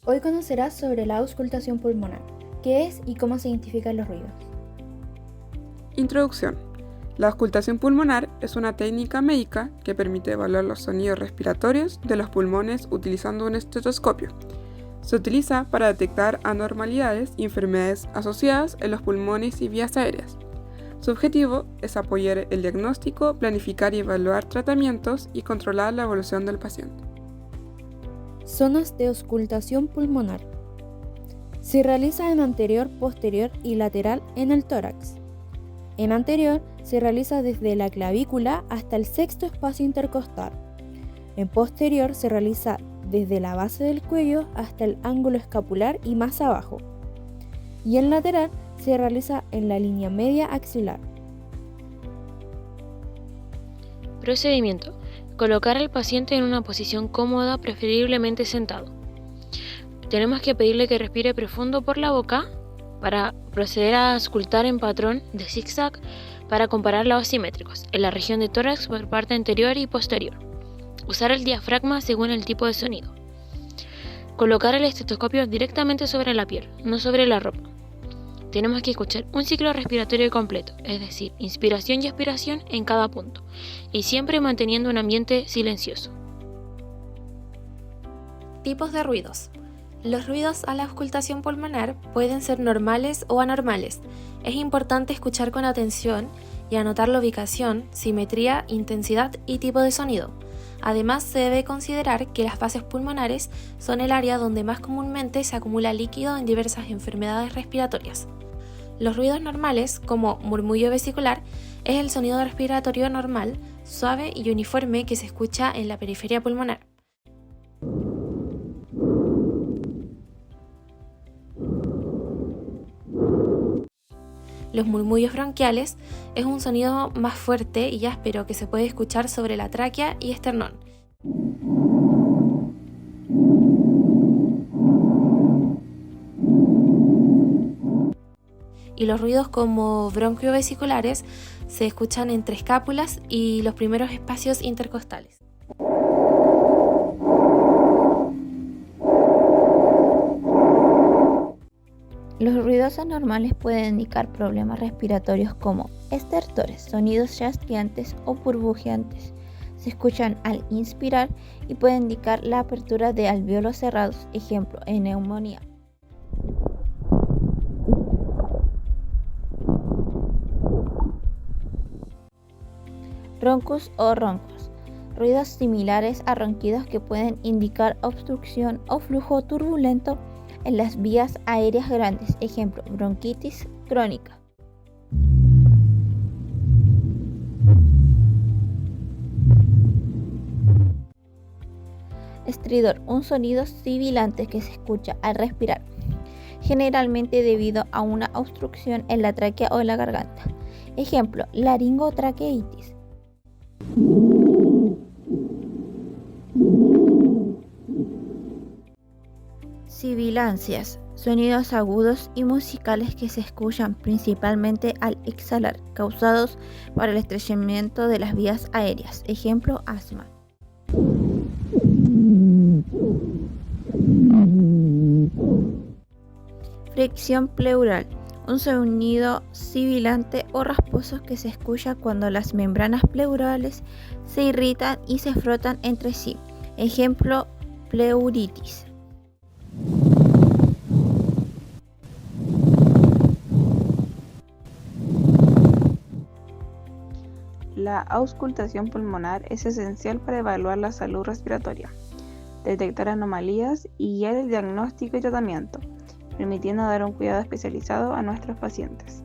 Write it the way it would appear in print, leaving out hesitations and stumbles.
Hoy conocerás sobre la auscultación pulmonar, qué es y cómo se identifican los ruidos. Introducción. La auscultación pulmonar es una técnica médica que permite evaluar los sonidos respiratorios de los pulmones utilizando un estetoscopio. Se utiliza para detectar anormalidades y enfermedades asociadas en los pulmones y vías aéreas. Su objetivo es apoyar el diagnóstico, planificar y evaluar tratamientos y controlar la evolución del paciente. Zonas de auscultación pulmonar. Se realiza en anterior, posterior y lateral en el tórax. En anterior se realiza desde la clavícula hasta el sexto espacio intercostal. En posterior se realiza desde la base del cuello hasta el ángulo escapular y más abajo. Y en lateral se realiza en la línea media axilar. Procedimiento. Colocar al paciente en una posición cómoda, preferiblemente sentado. Tenemos que pedirle que respire profundo por la boca para proceder a auscultar en patrón de zigzag para comparar lados simétricos en la región de tórax por parte anterior y posterior. Usar el diafragma según el tipo de sonido. Colocar el estetoscopio directamente sobre la piel, no sobre la ropa. Tenemos que escuchar un ciclo respiratorio completo, es decir, inspiración y expiración en cada punto, y siempre manteniendo un ambiente silencioso. Tipos de ruidos. Los ruidos a la auscultación pulmonar pueden ser normales o anormales. Es importante escuchar con atención y anotar la ubicación, simetría, intensidad y tipo de sonido. Además, se debe considerar que las bases pulmonares son el área donde más comúnmente se acumula líquido en diversas enfermedades respiratorias. Los ruidos normales, como murmullo vesicular, es el sonido respiratorio normal, suave y uniforme que se escucha en la periferia pulmonar. Los murmullos bronquiales es un sonido más fuerte y áspero que se puede escuchar sobre la tráquea y esternón. Y los ruidos como bronquiovesiculares se escuchan entre escápulas y los primeros espacios intercostales. Los ruidos anormales pueden indicar problemas respiratorios como estertores, sonidos chasqueantes o burbujeantes. Se escuchan al inspirar y pueden indicar la apertura de alvéolos cerrados, ejemplo, en neumonía. Roncus o roncos. Ruidos similares a ronquidos que pueden indicar obstrucción o flujo turbulento en las vías aéreas grandes, ejemplo, bronquitis crónica. Estridor, un sonido sibilante que se escucha al respirar, generalmente debido a una obstrucción en la tráquea o en la garganta, ejemplo, laringotraqueitis. Sibilancias, sonidos agudos y musicales que se escuchan principalmente al exhalar, causados por el estrechamiento de las vías aéreas, ejemplo, asma. Fricción pleural, un sonido sibilante o rasposo que se escucha cuando las membranas pleurales se irritan y se frotan entre sí, ejemplo, pleuritis. La auscultación pulmonar es esencial para evaluar la salud respiratoria, detectar anomalías y guiar el diagnóstico y tratamiento, permitiendo dar un cuidado especializado a nuestros pacientes.